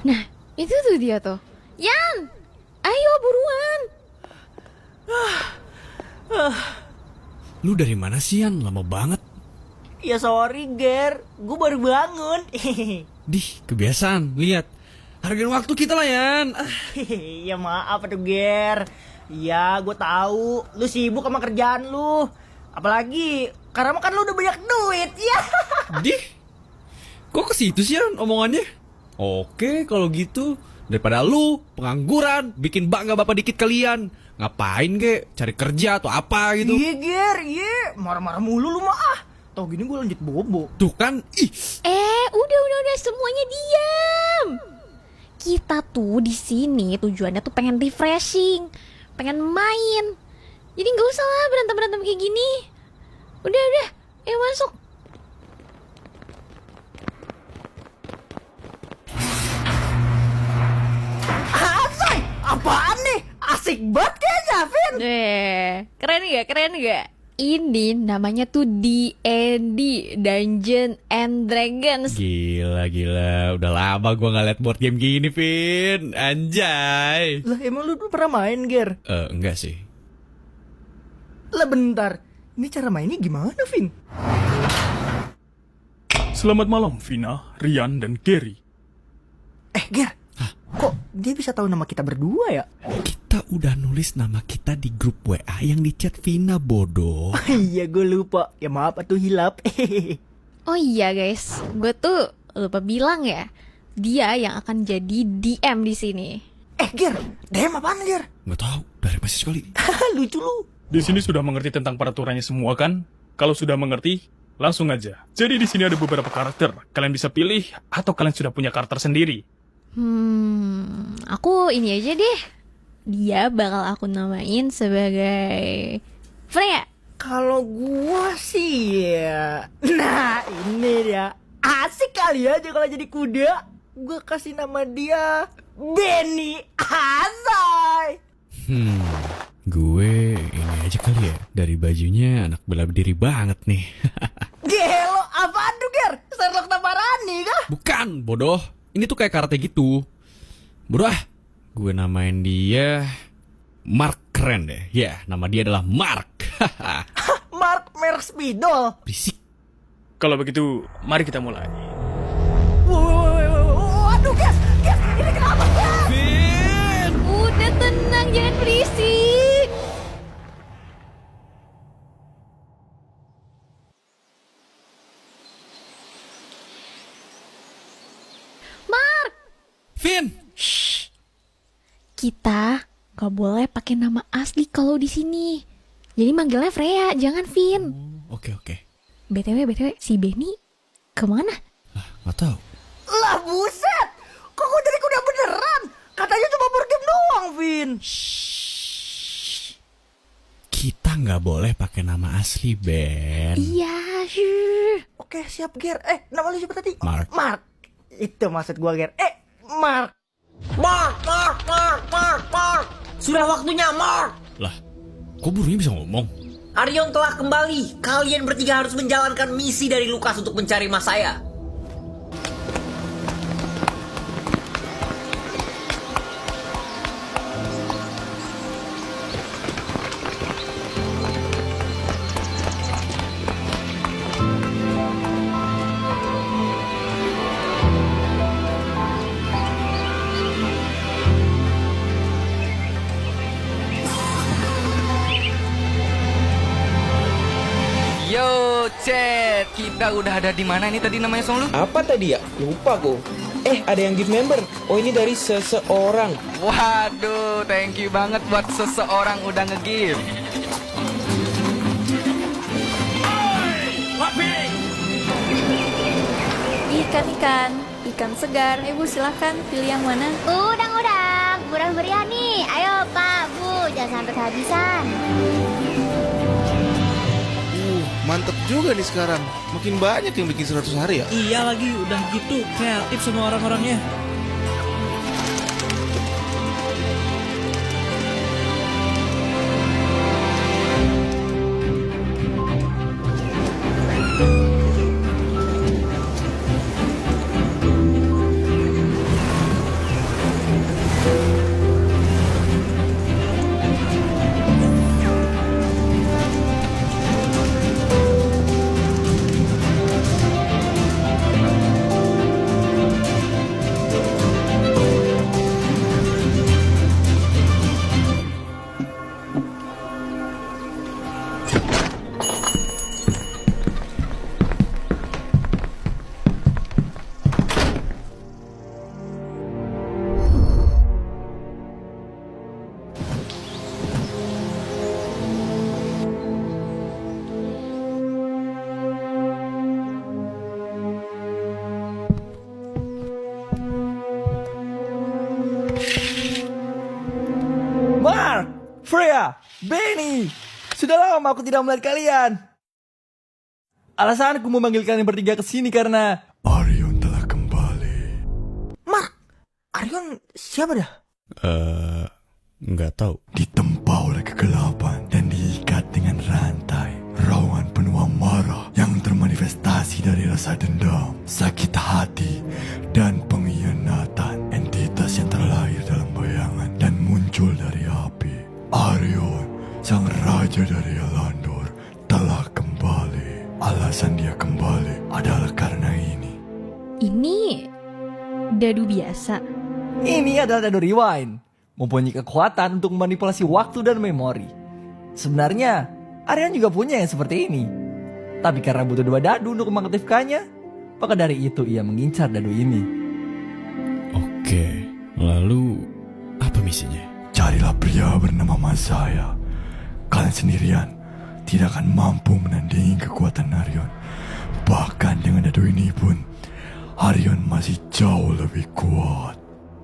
Nah, itu tuh dia tuh. Yan, ayo buruan. Lu dari mana sih, Yan? Lama banget. Ya sorry Ger, gue baru bangun. Dih, kebiasaan. Lihat, hargain waktu kita lah, Yan. Ya maaf tuh Ger. Ya gue tahu lu sibuk sama kerjaan lu. Apalagi karena kan lu udah banyak duit ya. Dih, kok ke situ sih, Yan, omongannya? Oke, kalau gitu daripada lu pengangguran, bikin bangga bapak dikit kalian. Ngapain kek? Cari kerja atau apa gitu? Iya Ger, iya. Marah-marah mulu lu mah ah. Tau gini gue lanjut bobo. Tuh kan, ih. Udah semuanya diam. Kita tuh di sini tujuannya tuh pengen refreshing, pengen main. Jadi nggak usah lah berantem kayak gini. Udah, ayo masuk. Asay, apaan nih? Asik banget kayaknya, Vin. Keren gak? Ini namanya tuh D&D, Dungeon and Dragons. Gila. Udah lama gua gak liat board game gini, Vin. Anjay. Lah emang lu pernah main Ger? Enggak sih. Lah bentar, ini cara mainnya gimana Vin? Selamat malam, Vina, Rian, dan Gary. Ger, kok dia bisa tahu nama kita berdua ya? Kita udah nulis nama kita di grup WA yang di chat Vina, bodoh. Iya gue lupa, ya maaf atuh hilap. Oh iya guys, gue tuh lupa bilang ya, dia yang akan jadi DM di sini. Ger, DM apaan Ger? Nggak tahu, dari masih sekali. Lucu lu. Di sini sudah mengerti tentang peraturannya semua kan? Kalau sudah mengerti, langsung aja. Jadi di sini ada beberapa karakter. Kalian bisa pilih atau kalian sudah punya karakter sendiri. Aku ini aja deh. Dia bakal aku namain sebagai Freya. Kalau gua sih ya, nah ini dia. Asik kali aja kalau jadi kuda. Gua kasih nama dia Benny. Asay. Gue ini aja kali ya. Dari bajunya anak bela diri banget nih. Gelo, apaan tuh Ger? Sherlock Tamarani kah? Bukan, bodoh. Ini tuh kayak karate gitu. Bodoh ah. Gue namain dia Mark, keren deh. Ya, nama dia adalah Mark. Mark Merk Spidol. Berisik. Kalau begitu, mari kita mulai. Waduh Ger, ini kenapa Ger? Vin! Udah tenang, jangan berisik. Mark, Vin! kita gak boleh pakai nama asli kalau di sini. Jadi manggilnya Freya, jangan Vin. Oke. BTW, si Benny kemana? Nggak tahu. Lah buset, kok gue jadi kuda beneran? Katanya cuma board game doang Vin. Kita nggak boleh pakai nama asli, Ben. Iya, sure. Oke siap Ger. Nama lu siapa tadi? Mark. Mark. Itu maksud gua Ger. Mark. Mark. Sudah waktunya Mark. Lah, kok burungnya bisa ngomong? Arion telah kembali. Kalian bertiga harus menjalankan misi dari Lukas untuk mencari mas saya. Yo, Chat, kita udah ada di mana ini tadi namanya song lu? Apa tadi ya? Lupa aku. Ada yang gift member. Oh, ini dari seseorang. Waduh, thank you banget buat seseorang udah nge-gift. Ikan segar. Bu silahkan pilih yang mana? Udang, murah meriah nih. Ayo Pak, Bu, jangan sampai kehabisan. Mantep juga nih sekarang. Makin banyak yang bikin 100 hari ya. Iya lagi, udah gitu kreatif semua orang-orangnya. Mark, Freya, Benny, sudah lama aku tidak melihat kalian. Alasanku memanggil kalian bertiga ke sini karena Arion telah kembali. Mark, Arion siapa dah? Nggak tahu. Ditempa oleh kegelapan dan diikat dengan rantai. Raungan penuh amarah yang termanifestasi dari rasa dendam, sakit hati, dan pengkhianatan. Entitas yang terlahir dalam bayangan dan muncul dari api. Arion, sang raja dari Elandor, telah kembali. Alasan dia kembali adalah karena ini. Ini dadu biasa. Ini adalah dadu rewind, mempunyai kekuatan untuk memanipulasi waktu dan memori. Sebenarnya, Arion juga punya yang seperti ini. Tapi karena butuh 2 dadu untuk mengaktifkannya, maka dari itu ia mengincar dadu ini. Oke, lalu apa misinya? Carilah pria bernama Masaya. Kalian sendirian tidak akan mampu menandingi kekuatan Arion. Bahkan dengan dadu ini pun, Arion masih jauh lebih kuat.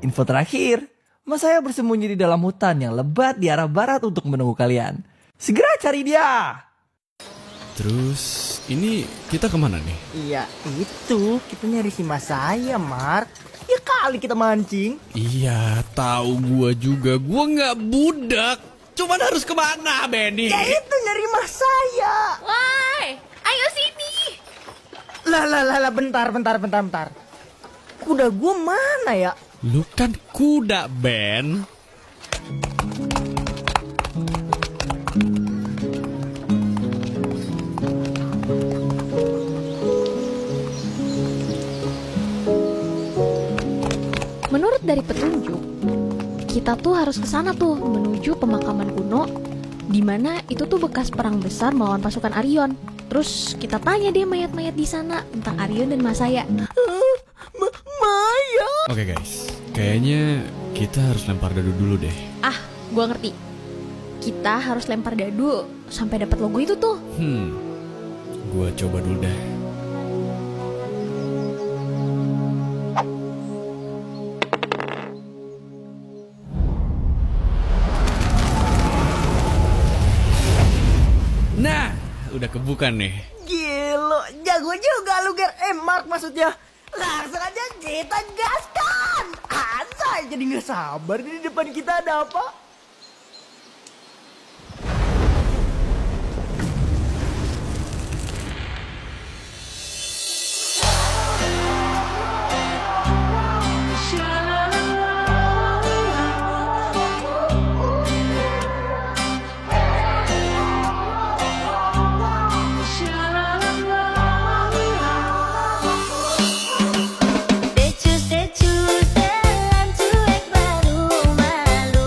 Info terakhir, Masaya bersembunyi di dalam hutan yang lebat di arah barat untuk menunggu kalian. Segera cari dia! Terus, ini kita kemana nih? Iya, itu kita nyari si Masaya, Mark. Ya kali kita mancing. Iya, tahu gua juga. Gua nggak budak. Cuman harus kemana, Benny? Ya itu nyari Masaya. Woi, ayo sini. Lah, bentar. Kuda gua mana ya? Lu kan kuda, Ben. Menurut dari petunjuk, kita tuh harus ke sana tuh menuju pemakaman kuno, di mana itu tuh bekas perang besar melawan pasukan Arion. Terus kita tanya deh mayat-mayat di sana tentang Arion dan Masaya. Maya. Oke guys, kayaknya kita harus lempar dadu dulu deh. Ah, gua ngerti. Kita harus lempar dadu sampai dapat logo itu tuh. Gua coba dulu deh. Nah, udah kebuka nih. Gila, jago juga lu, Ger. Mark maksudnya. Langsung aja kita gaskan. Asal jadi gak sabar di depan kita ada apa. Secu secu selan cuek baru malu.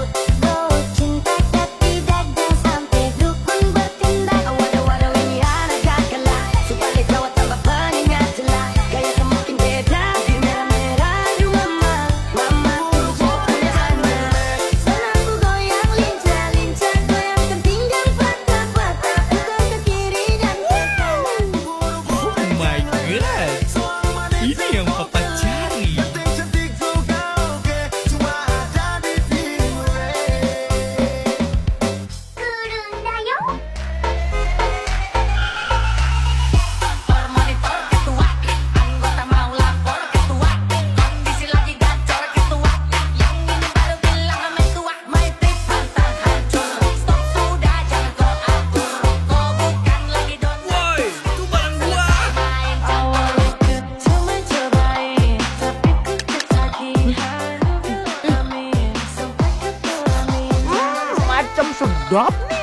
sedap nih.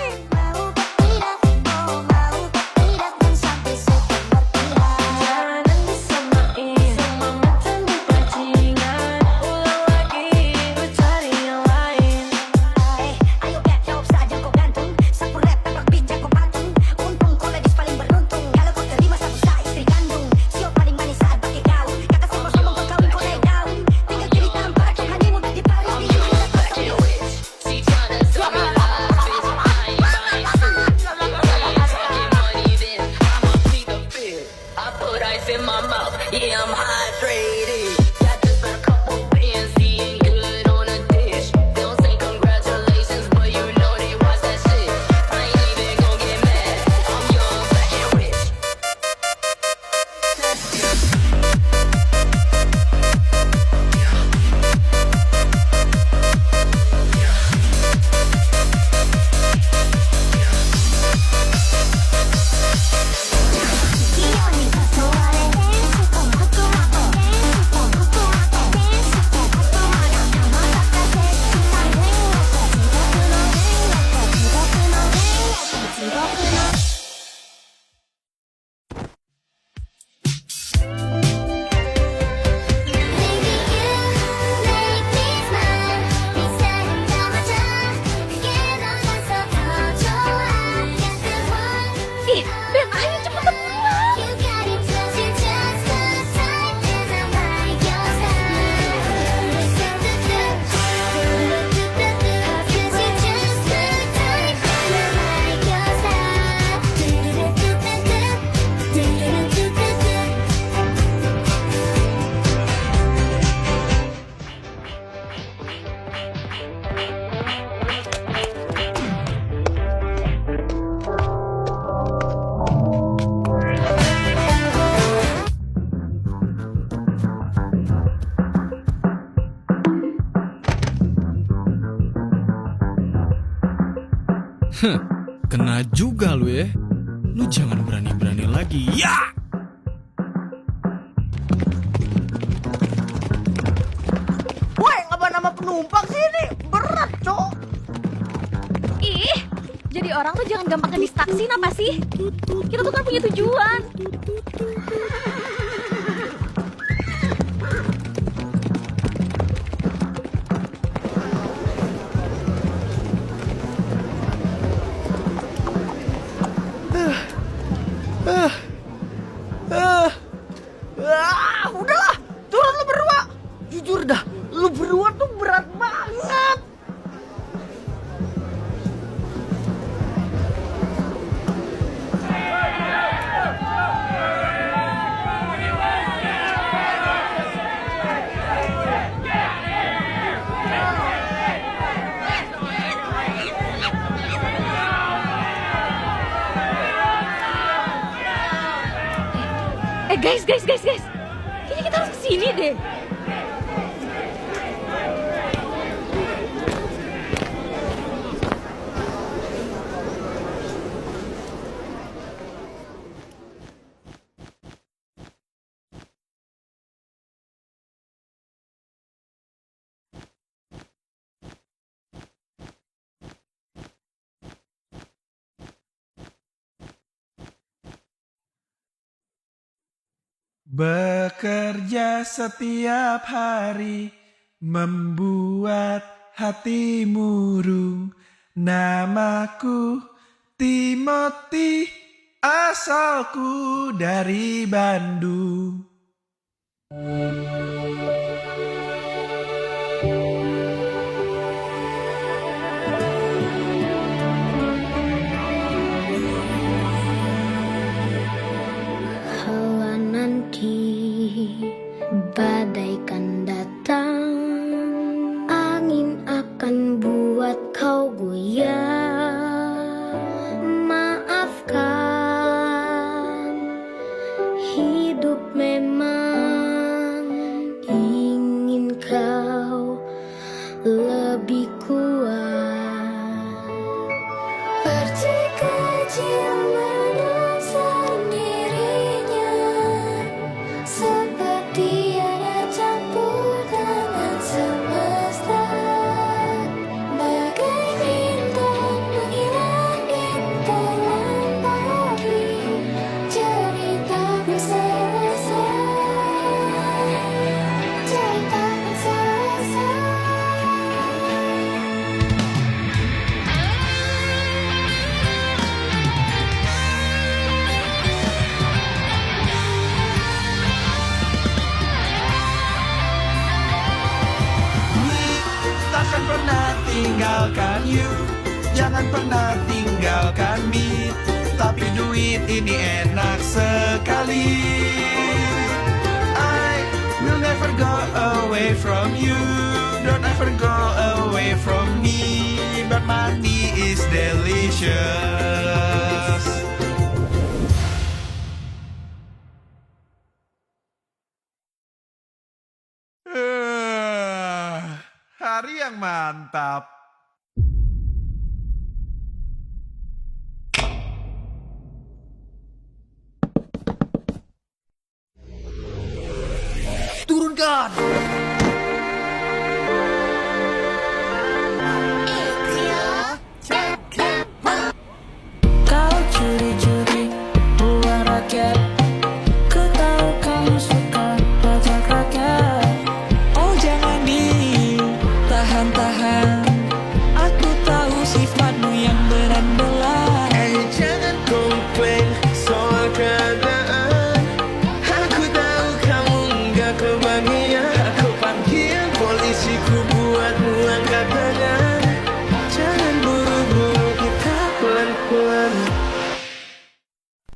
Ih, Ben, ayo cepetan pulang. Kena juga lu ya. Lu jangan berani-berani lagi. Ya! Woi, ngapa nama penumpang sih ini? Berat, Cok. Ih, jadi orang tuh jangan gampang kedistaksin apa sih? Kita tuh kan punya tujuan. Udahlah, turun lu berdua. Jujur dah, lu berdua tuh berat banget. Guys. Kayaknya kita harus kesini deh. Bekerja setiap hari membuat hati murung. Namaku Timothy, asalku dari Bandung. Badai kan datang, angin akan buat kau goyah. Maafkan, hidup memang ingin kau lebih kuat. Pergi kecil menyasar dirinya, seperti ada campur tangan semesta, bagai bintang menghilang. tinggalkan you. Jangan pernah tinggalkan me. Tapi duit ini enak sekali. I will never go away from you. Don't ever go away from me. But money is delicious. Hari yang mantap. Turunkan. Kau curi-curi uang rakyat. Ku tahu kamu suka pajak rakyat. Oh jangan ditahan-tahan. Aku tahu sifatmu yang beran-belan. Jangan komplain soal keadaan. Aku tahu kamu enggak kebahagiaan. Aku panggil polisi, ku buatmu angkat tangan. Jangan buru-buru, kita pelan-pelan.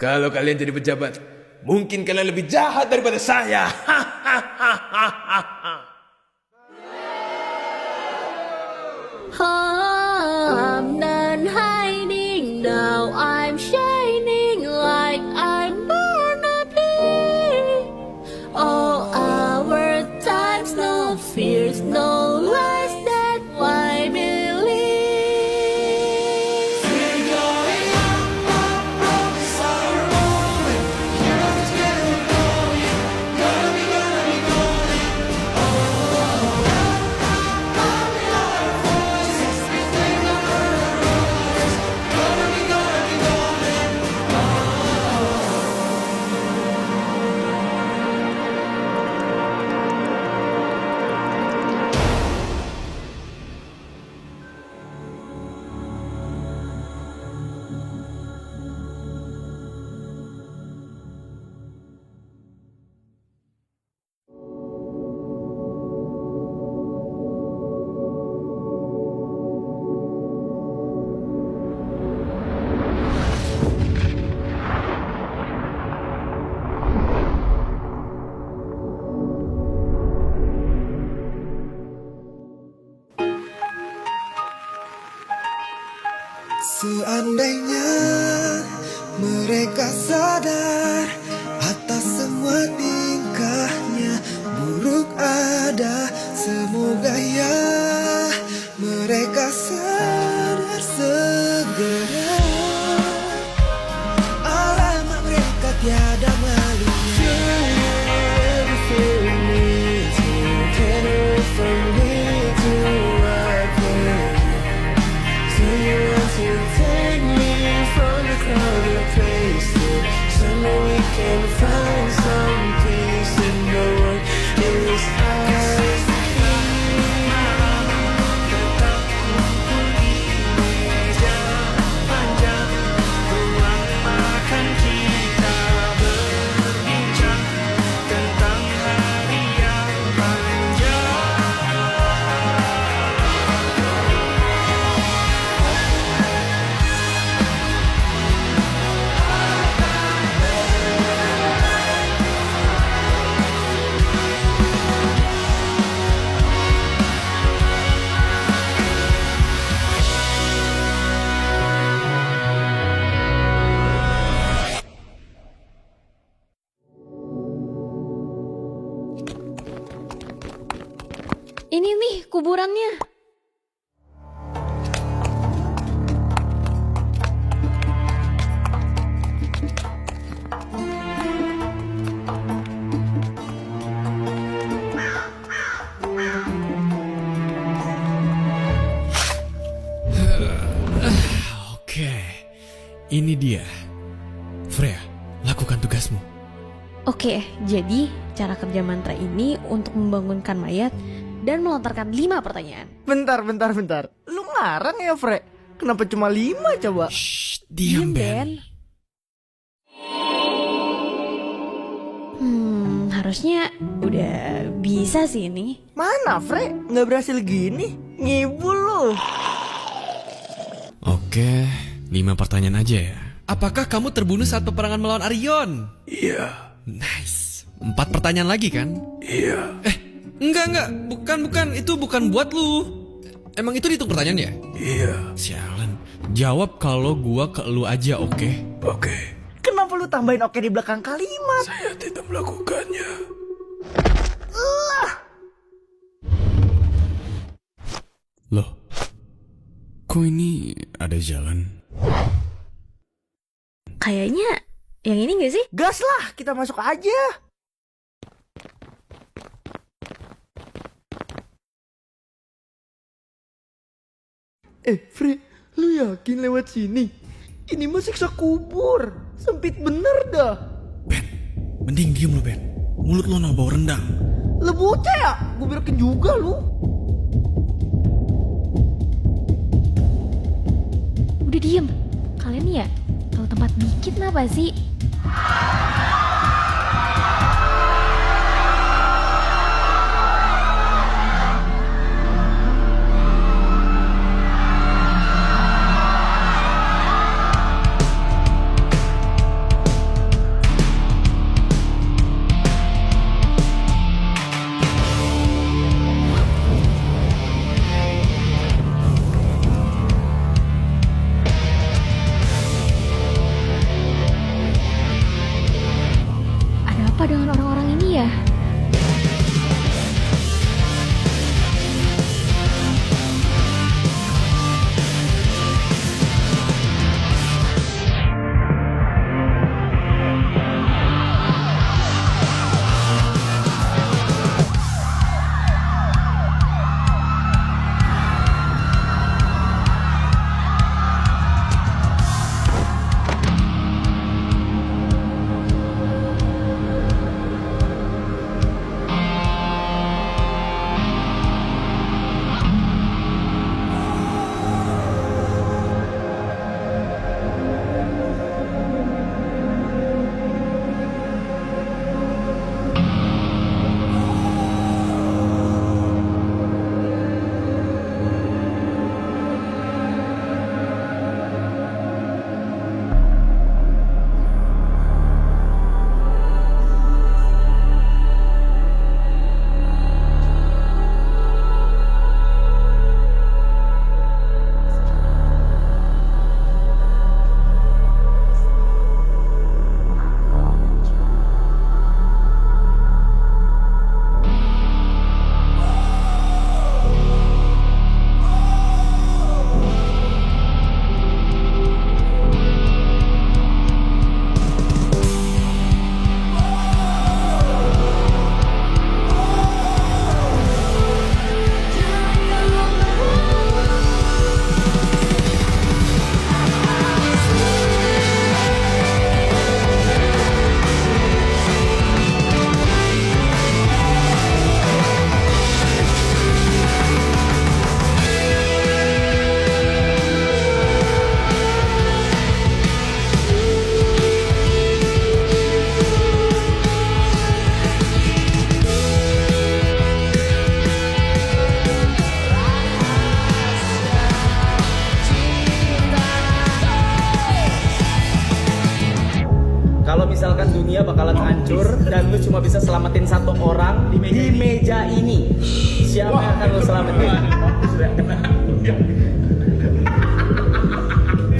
Kalau kalian jadi pejabat, mungkin kalian lebih jahat daripada saya. I'm not hiding now. I'm shining like I'm born to be. All our times, no fears, no lies. That why believe. We're going up, up, up. It's our moment. You know it's gonna be golden. Gonna be golden. Oh, up, up, up in our voices. We take over the roses. Gonna be golden. Seandainya mereka sadar atas semua tingkahnya buruk ada, semoga ya mereka sadar segera. Alamak mereka tiada malunya. Everything is okay from me to right here. So you want to take me from the crowded place, so that we can find some peace in the world is ours. Tetap kumpuli meja panjang, ruang makan kita berbincang tentang hari yang panjang. Ini nih kuburannya. Oke, ini dia. Freya, lakukan tugasmu. Oke, jadi cara kerja mantra ini untuk membangunkan mayat dan melontarkan 5 pertanyaan. Bentar. Lu ngarang ya, Fre? Kenapa cuma 5 coba? Diam, Ben. Harusnya udah bisa sih ini. Mana, Fre? Nggak berhasil gini? Ngibul lu. Oke, 5 pertanyaan aja ya. Apakah kamu terbunuh saat peperangan melawan Arion? Iya. Nice. 4 pertanyaan lagi kan? Iya. Enggak. Bukan. Itu bukan buat lu. Emang itu dihitung pertanyaan ya? Iya. Sialan. Jawab kalau gua ke lu aja, oke? Oke. Kenapa lu tambahin oke di belakang kalimat? Saya tidak melakukannya. Loh, kok ini ada jalan? Kayaknya yang ini gak sih? Gas lah, kita masuk aja. Fre, lu yakin lewat sini? Ini mah siksa kubur. Sempit bener dah. Mending diem lu, Ben. Mulut lo bau rendang. Lu bocah ya? Gue berekin juga lu. Udah diem. Kalian ya, kalau tempat dikit kenapa sih? Apa dengan orang-orang ini ya? Kalau misalkan dunia bakalan hancur dan lu cuma bisa selamatin satu orang di meja ini, siapa yang akan lu selamatin?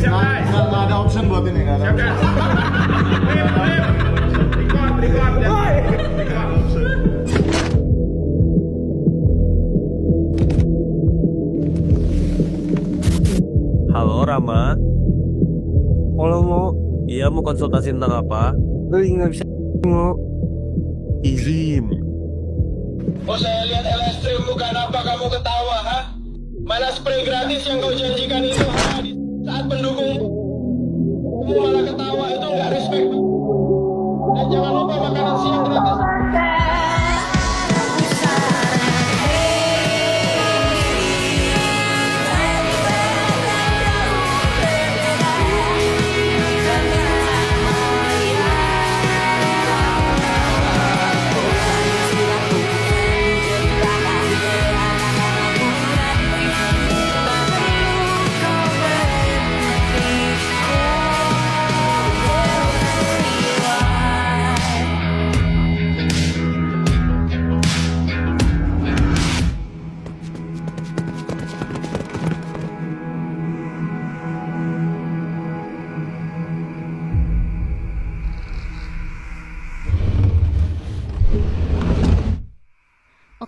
Nggak ada option buat ini, nggak ada. Halo Rama. Halo mau, iya mau konsultasi tentang apa? Nggak bisa mau izin. Oh saya lihat LS bukan apa kamu ketawa, ha? Mana spray gratis yang kau janjikan itu, ha? Di saat pendukung kamu malah ketawa, itu nggak respect. Dan jangan lupa makanan siang gratis.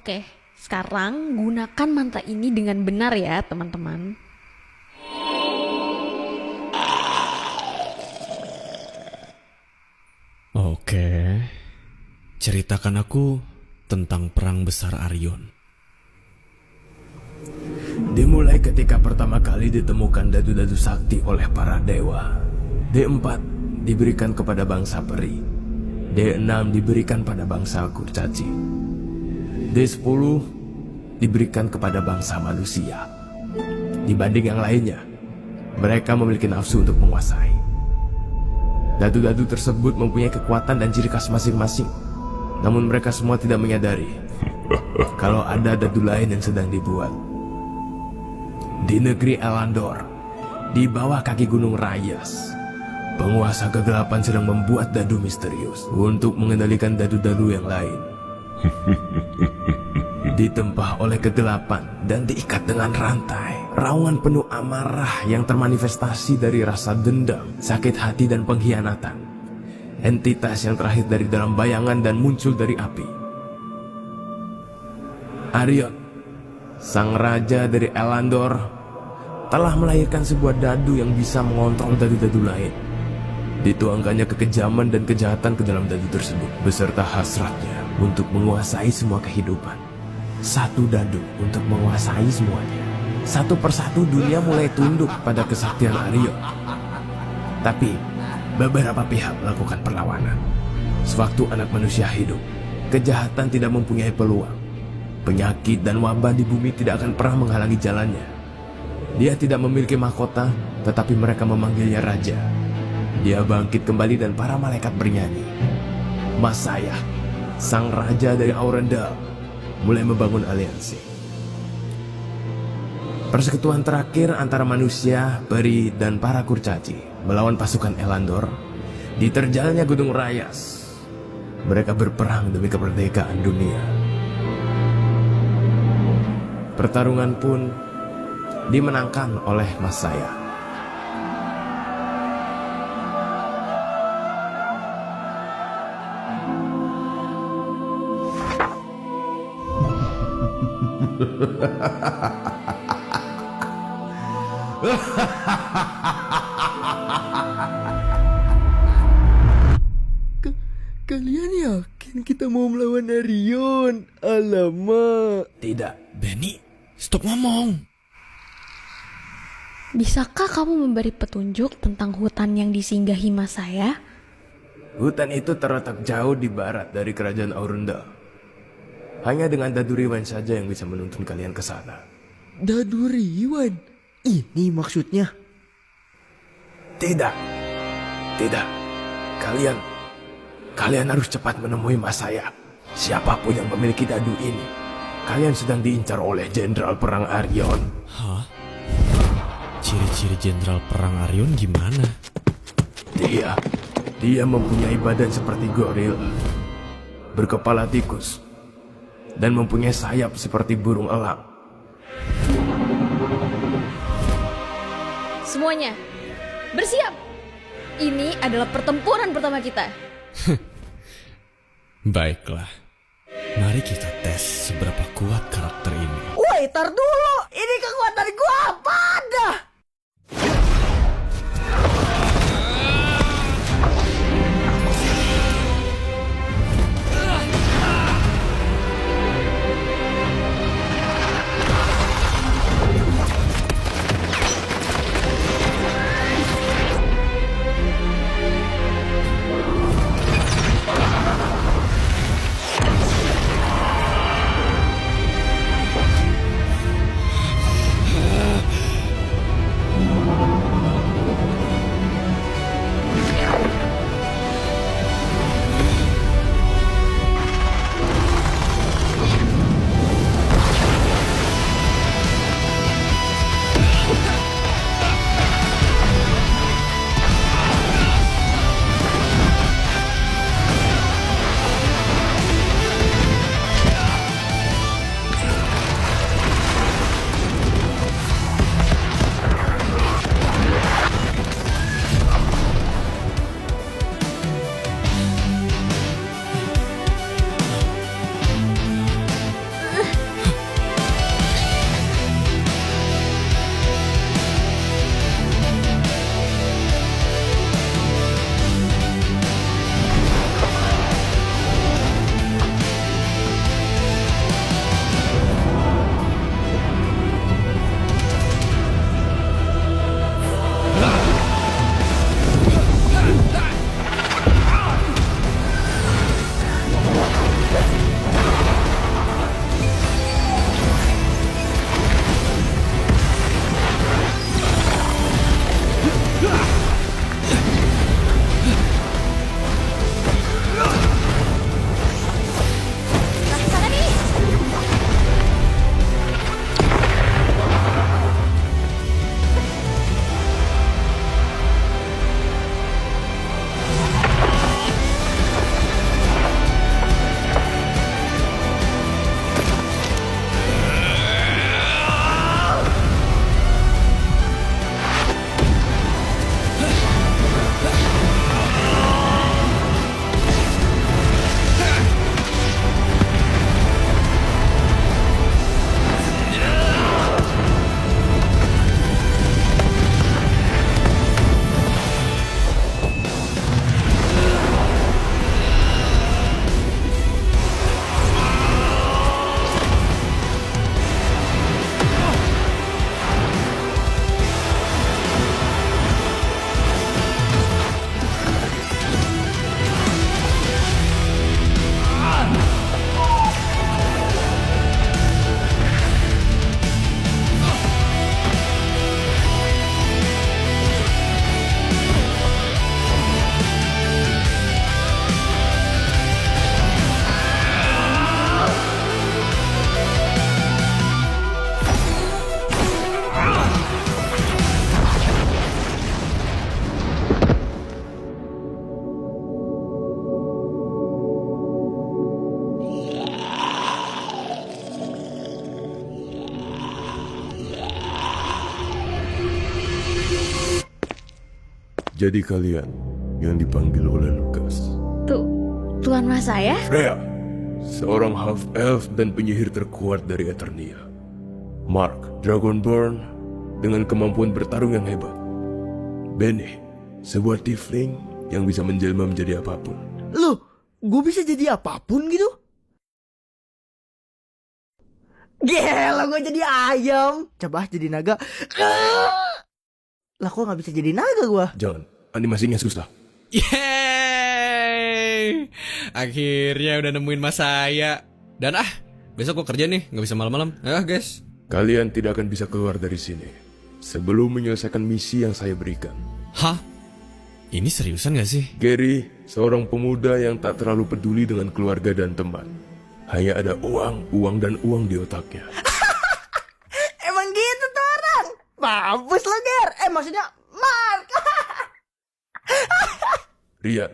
Oke, sekarang gunakan mantra ini dengan benar ya teman-teman. Oke, ceritakan aku tentang perang besar Arion. Dimulai ketika pertama kali ditemukan dadu-dadu sakti oleh para dewa. D4 diberikan kepada bangsa peri. D6 diberikan pada bangsa kurcaci. D10 diberikan kepada bangsa manusia. Dibanding yang lainnya, mereka memiliki nafsu untuk menguasai. Dadu-dadu tersebut mempunyai kekuatan dan ciri khas masing-masing. Namun mereka semua tidak menyadari kalau ada dadu lain yang sedang dibuat. Di negeri Elandor, di bawah kaki gunung Rayas, penguasa kegelapan sedang membuat dadu misterius untuk mengendalikan dadu-dadu yang lain. Ditempah oleh kegelapan dan diikat dengan rantai, raungan penuh amarah yang termanifestasi dari rasa dendam, sakit hati dan pengkhianatan. Entitas yang terlahir dari dalam bayangan dan muncul dari api. Arion, sang raja dari Elandor, telah melahirkan sebuah dadu yang bisa mengontrol dadu-dadu lain. Dituangkannya kekejaman dan kejahatan ke dalam dadu tersebut, beserta hasratnya untuk menguasai semua kehidupan. Satu dadu untuk menguasai semuanya. Satu persatu dunia mulai tunduk pada kesaktian Arion. Tapi beberapa pihak melakukan perlawanan. Sewaktu anak manusia hidup, kejahatan tidak mempunyai peluang. Penyakit dan wabah di bumi tidak akan pernah menghalangi jalannya. Dia tidak memiliki mahkota, tetapi mereka memanggilnya raja. Dia bangkit kembali dan para malaikat bernyanyi. Masaya, sang raja dari Aurendal, mulai membangun aliansi. Persekutuan terakhir antara manusia, peri, dan para kurcaci melawan pasukan Elandor diterjalnya Gunung Rayas. Mereka berperang demi kemerdekaan dunia. Pertarungan pun dimenangkan oleh Masaya. Kalian yakin kita mau melawan Arion? Alamak. Tidak. Benny, stop ngomong. Bisakah kamu memberi petunjuk tentang hutan yang disinggahi Masaya? Hutan itu terletak jauh di barat dari kerajaan Aurendal. Hanya dengan dadu Riwan saja yang bisa menuntun kalian ke sana. Dadu Riwan? Ini maksudnya? Tidak. Tidak. Kalian harus cepat menemui Masaya. Siapapun yang memiliki dadu ini, kalian sedang diincar oleh Jenderal Perang Arion. Hah? Ciri-ciri Jenderal Perang Arion gimana? Dia mempunyai badan seperti goril, berkepala tikus, dan mempunyai sayap seperti burung elang. Semuanya, bersiap. Ini adalah pertempuran pertama kita. Baiklah, mari kita tes seberapa kuat karakter ini. Woi, tar dulu. Ini kekuatan gua apa dah? Jadi kalian yang dipanggil oleh Lucas. Tuan Mas saya? Freya, seorang half-elf dan penyihir terkuat dari Eternia. Mark, Dragonborn, dengan kemampuan bertarung yang hebat. Benny, sebuah tiefling yang bisa menjelma menjadi apapun. Loh, gue bisa jadi apapun gitu? Gila, gue jadi ayam. Coba jadi naga. Lah, kok gak bisa jadi naga gue? Jangan, animasinya susah. Yeay! Akhirnya udah nemuin mas saya. Dan besok gua kerja nih, nggak bisa malam-malam. Guys. Kalian tidak akan bisa keluar dari sini sebelum menyelesaikan misi yang saya berikan. Hah? Ini seriusan gak sih? Gary, seorang pemuda yang tak terlalu peduli dengan keluarga dan teman. Hanya ada uang, dan uang di otaknya. Emang gitu tuh orang? Mampus lo, Ger. Maksudnya Mark. Rian,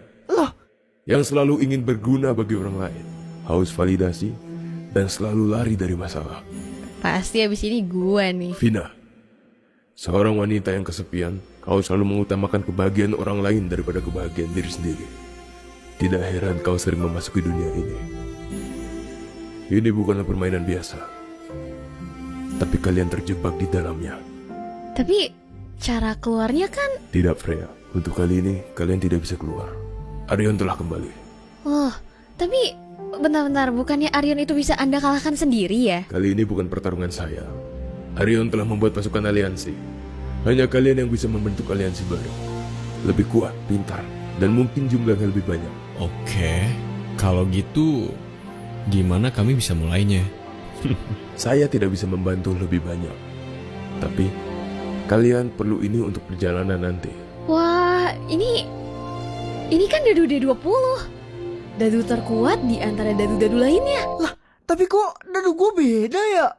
yang selalu ingin berguna bagi orang lain, haus validasi, dan selalu lari dari masalah. Pasti abis ini gua nih. Vina, seorang wanita yang kesepian, kau selalu mengutamakan kebahagiaan orang lain daripada kebahagiaan diri sendiri. Tidak heran kau sering memasuki dunia ini. Ini bukanlah permainan biasa, tapi kalian terjebak di dalamnya. Tapi cara keluarnya kan... Tidak, Freya. Untuk kali ini, kalian tidak bisa keluar. Arion telah kembali. Oh, tapi bentar-bentar, bukannya Arion itu bisa Anda kalahkan sendiri ya? Kali ini bukan pertarungan saya. Arion telah membuat pasukan aliansi. Hanya kalian yang bisa membentuk aliansi baru. Lebih kuat, pintar, dan mungkin jumlahnya lebih banyak. Oke, kalau gitu gimana kami bisa mulainya? Saya tidak bisa membantu lebih banyak. Tapi, kalian perlu ini untuk perjalanan nanti. Wah, ini kan dadu D20. Dadu terkuat di antara dadu-dadu lainnya. Lah, tapi kok dadu gue beda ya?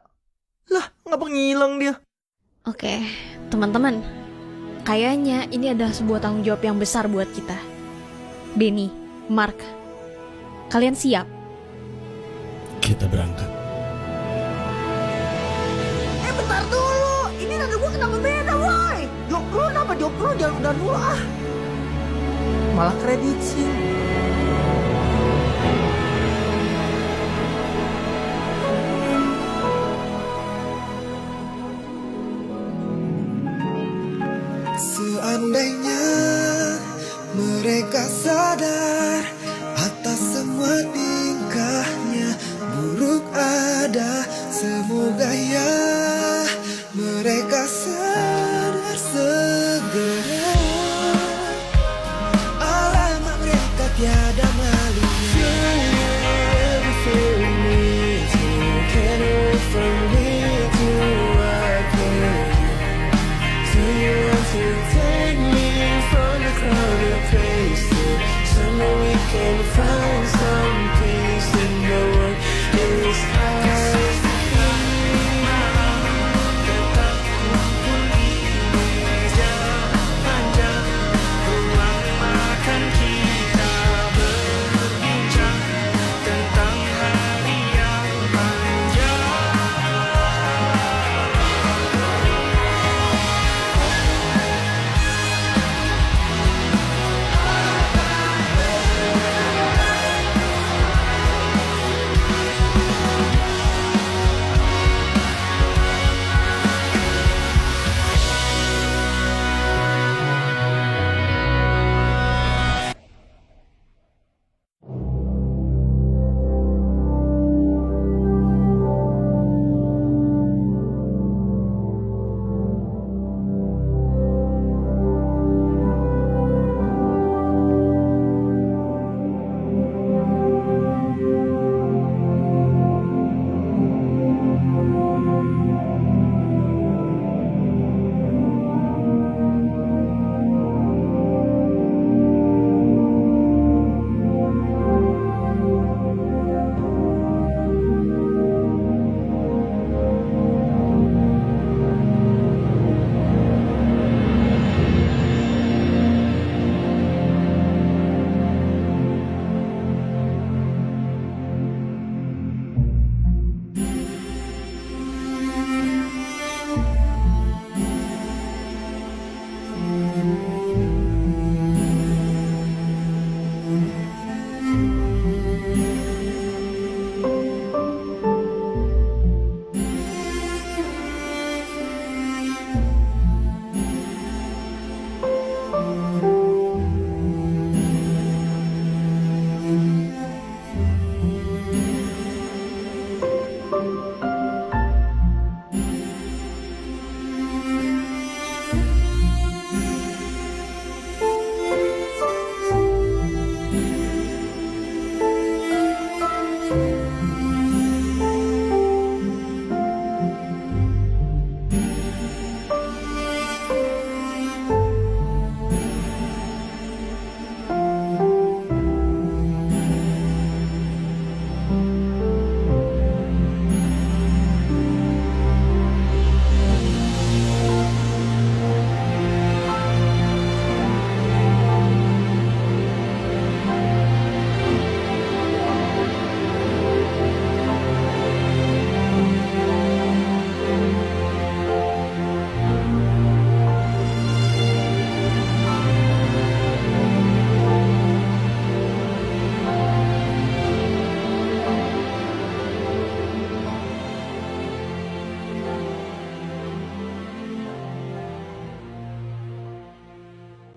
Lah, ngapa ngilang dia? Oke, teman-teman. Kayaknya ini adalah sebuah tanggung jawab yang besar buat kita. Benny, Mark, kalian siap? Kita berangkat. Bentar dulu. Ini dadu gue kenapa beda, woy? Jokro jangan udah dulu ah. Malah kredit sih. Seandainya mereka sadar